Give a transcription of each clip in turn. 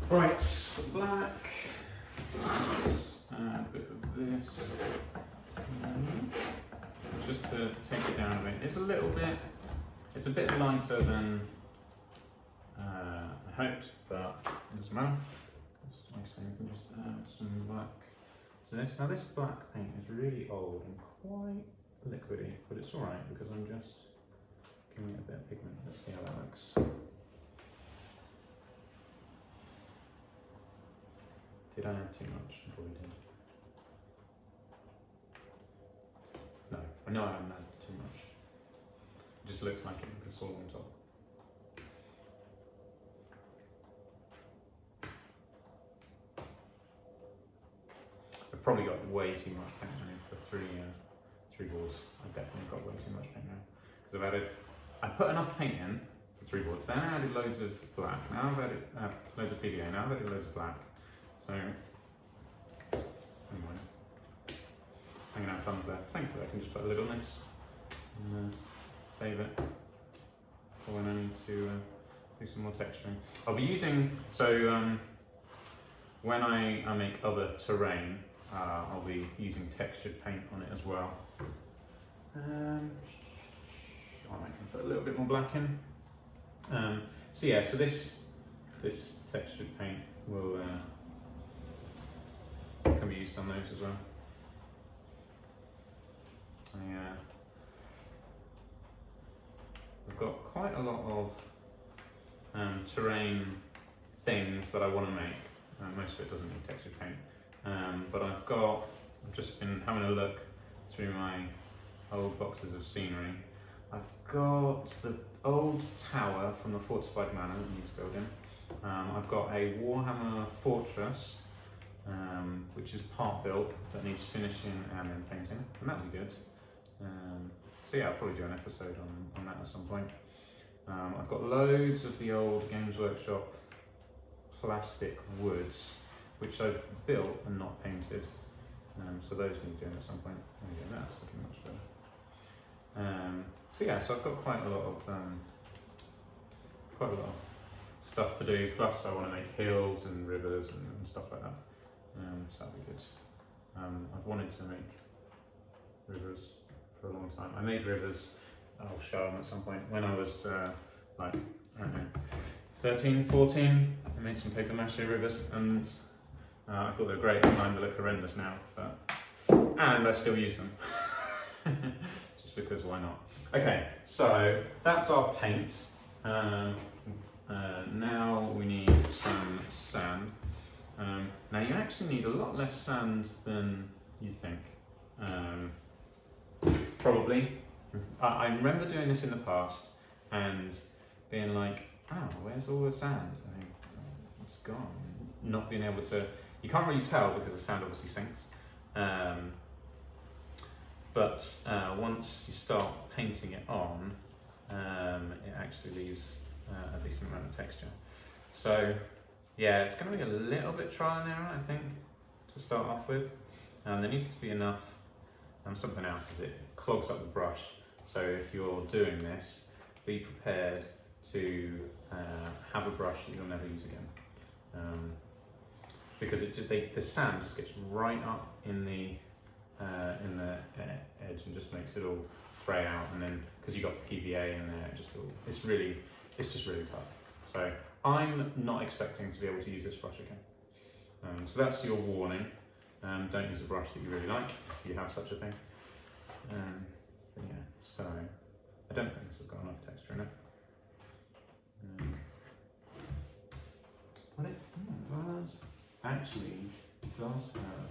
Right, black. Let's add a bit of this. Just to take it down a bit. It's a little bit, it's a bit lighter than I hoped, but it doesn't matter. Like I say, we can just add some black to this. Now this black paint is really old and quite liquidy, but it's alright because I'm just giving it a bit of pigment. Let's see how that looks. Did I add too much? I probably did. No, I know I haven't added too much. It just looks like it because it's all on top. I've probably got way too much paint now for three boards. I've definitely got way too much paint now because I put enough paint in for 3 boards. Then I added loads of black. Now I've added loads of PVA. Now I've added loads of black. So anyway, hanging out tons left. Thankfully, I can just put a lid on this and save it for when I need to do some more texturing. I'll be using when I make other terrain. I'll be using textured paint on it as well. I can put a little bit more black in. So yeah, so this textured paint will can be used on those as well. I've got quite a lot of terrain things that I want to make. Most of it doesn't need textured paint. But I've just been having a look through my old boxes of scenery. I've got the old tower from the fortified manor that needs building. I've got a Warhammer fortress, which is part built, that needs finishing and then painting, and that'll be good. So yeah, I'll probably do an episode on that at some point. I've got loads of the old Games Workshop plastic woods, which I've built and not painted. So those need doing at some point. There we go, that's looking much better. So yeah, so I've got quite a lot of stuff to do. Plus, I want to make hills and rivers and stuff like that. So that'll be good. I've wanted to make rivers for a long time. I made rivers. I'll show them at some point. When I was like, I don't know, 13, 14, I made some paper mache rivers, and I thought they were great. Mine look horrendous now, and I still use them. Just because, why not? Okay, so that's our paint. Now we need some sand. Now you actually need a lot less sand than you think. Probably. I remember doing this in the past and being like, oh, where's all the sand? I think, it's gone. Not being able to, you can't really tell because the sand obviously sinks. But once you start painting it on, it actually leaves a decent amount of texture. So yeah, it's going to be a little bit trial and error, I think, to start off with. There needs to be enough. Something else is it clogs up the brush. So if you're doing this, be prepared to have a brush that you'll never use again, because the sand just gets right up in the edge and just makes it all fray out. And then because you've got PVA in there, it's just really tough. So I'm not expecting to be able to use this brush again. So that's your warning. Don't use a brush that you really like, if you have such a thing. But yeah, so I don't think this has got enough texture in it. But it does, actually, it does have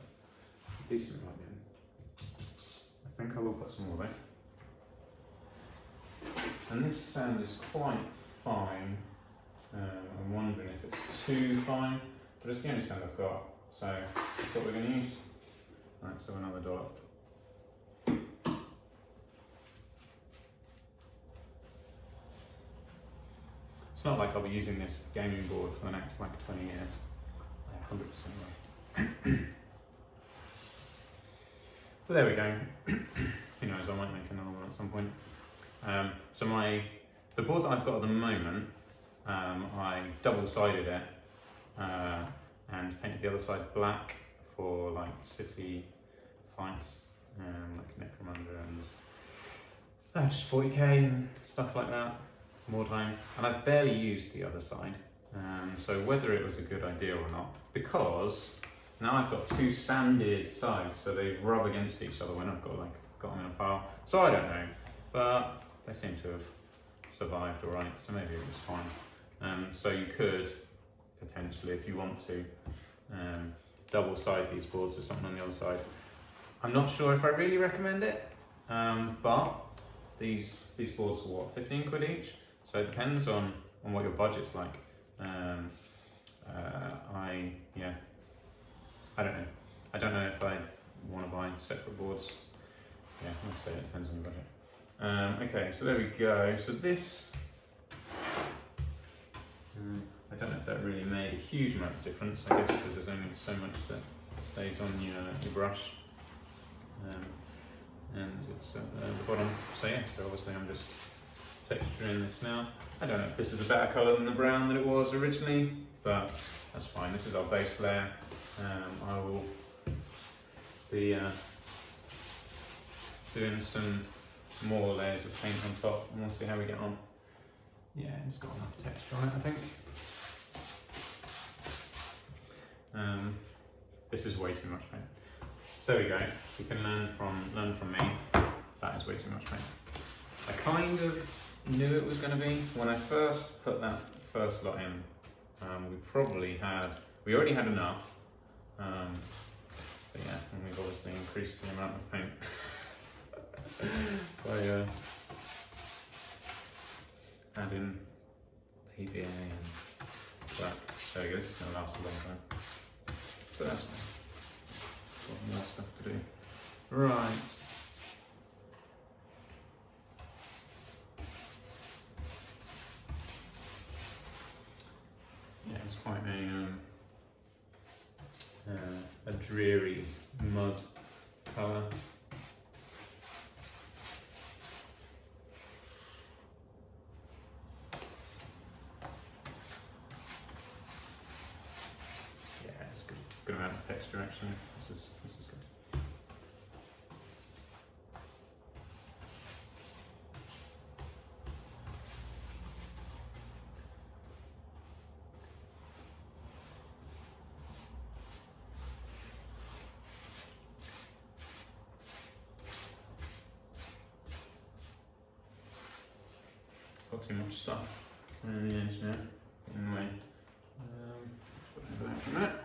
a decent amount in. I think I will put some more of it. And this sand is quite fine. I'm wondering if it's too fine, but it's the only sand I've got, so that's what we're going to use. Right, so another dollop. It's not like I'll be using this gaming board for the next like 20 years. I 100% will. But there we go. Who knows, I might make another one at some point. So the board that I've got at the moment, I double-sided it and painted the other side black for like city fights, like Necromunda and just 40k and stuff like that, Mordheim. And I've barely used the other side, so whether it was a good idea or not, because now I've got two sanded sides, so they rub against each other when I've got them in a pile. So I don't know, but they seem to have survived all right, so maybe it was fine. So you could potentially, if you want to, double side these boards with something on the other side. I'm not sure if I really recommend it, but these boards are what, 15 quid each? So it depends on what your budget's like. I don't know. I don't know if I want to buy separate boards. Yeah, like I say, it depends on your budget. Okay, so there we go. So this, I don't know if that really made a huge amount of difference, I guess, because there's only so much that stays on your brush. And it's at the bottom. So yeah, so obviously I'm just texturing this now. I don't know if this is a better colour than the brown that it was originally, but that's fine. This is our base layer. I will be doing some more layers of paint on top, and we'll see how we get on. Yeah, it's got enough texture on it, I think. This is way too much paint. So there we go. You can learn from me. That is way too much paint. I kind of knew it was going to be when I first put that first lot in. We already had enough. But yeah, and we've obviously increased the amount of paint by adding PVA and that. There we go. This is going to last a long time. So that's fine. Got more stuff to do. Right. Yeah, it's quite a dreary mud colour. Yeah, it's good. Good amount of texture actually. This is good. Got too much stuff on the edge now, in the way. Let's put that back for a minute.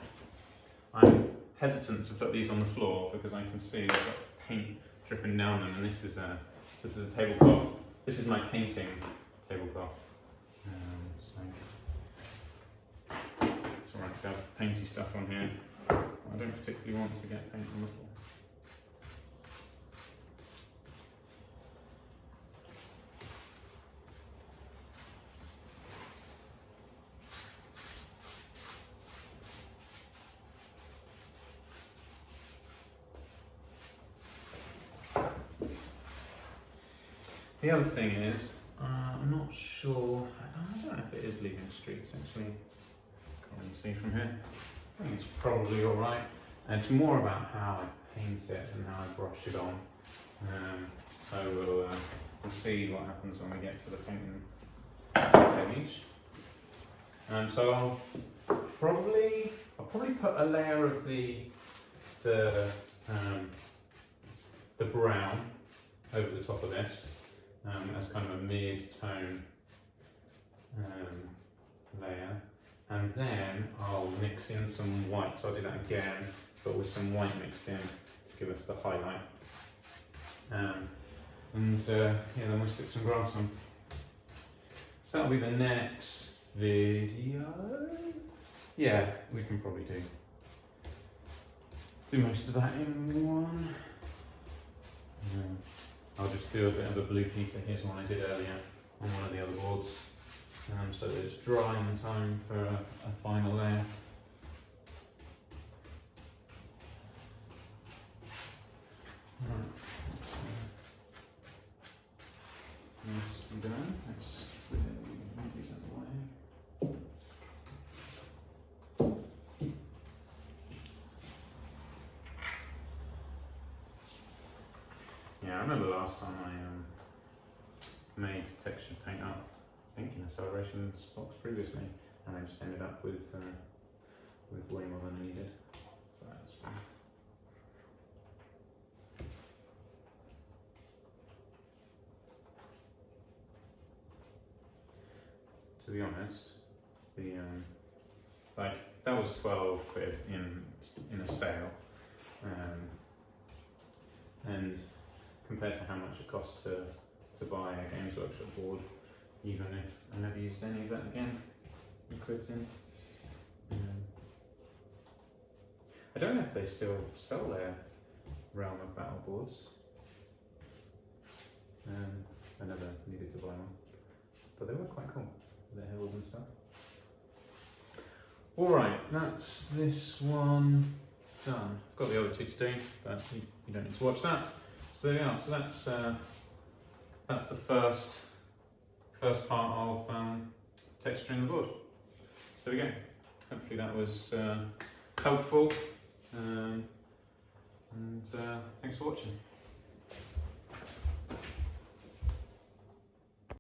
I'm hesitant to put these on the floor because I can see I've got paint dripping down them, and this is a tablecloth. This is my painting tablecloth. So it's alright to have painty stuff on here. I don't particularly want to get paint on the floor. The other thing is, I'm not sure, I don't know if it is leaving streaks actually. Can't really see from here. I think it's probably alright. And it's more about how I paint it and how I brush it on. So we'll see what happens when we get to the painting page. So I'll probably put a layer of the brown over the top of this. As kind of a mid-tone layer, and then I'll mix in some white, so I'll do that again, but with some white mixed in to give us the highlight. Yeah, then we'll stick some grass on. So that'll be the next video. Yeah, we can probably do most of that in one. I'll just do a bit of a blue Peter. Here's one I did earlier on one of the other boards, so that it's dry in time for a final layer. Right, let's done. Let's move these out of the way. Celebrations box previously, and I just ended up with way more than I needed. So that's fine. To be honest, the like that was 12 quid in a sale, and compared to how much it cost to buy a Games Workshop board, even if I never used any of that again, it quid's in. I don't know if they still sell their Realm of Battle boards. I never needed to buy one, but they were quite cool. The hills and stuff. Alright, that's this one done. I've got the other two to do, but you don't need to watch that. So there we are. So that's the first part of texturing the board. So there we go. Hopefully that was helpful. And thanks for watching.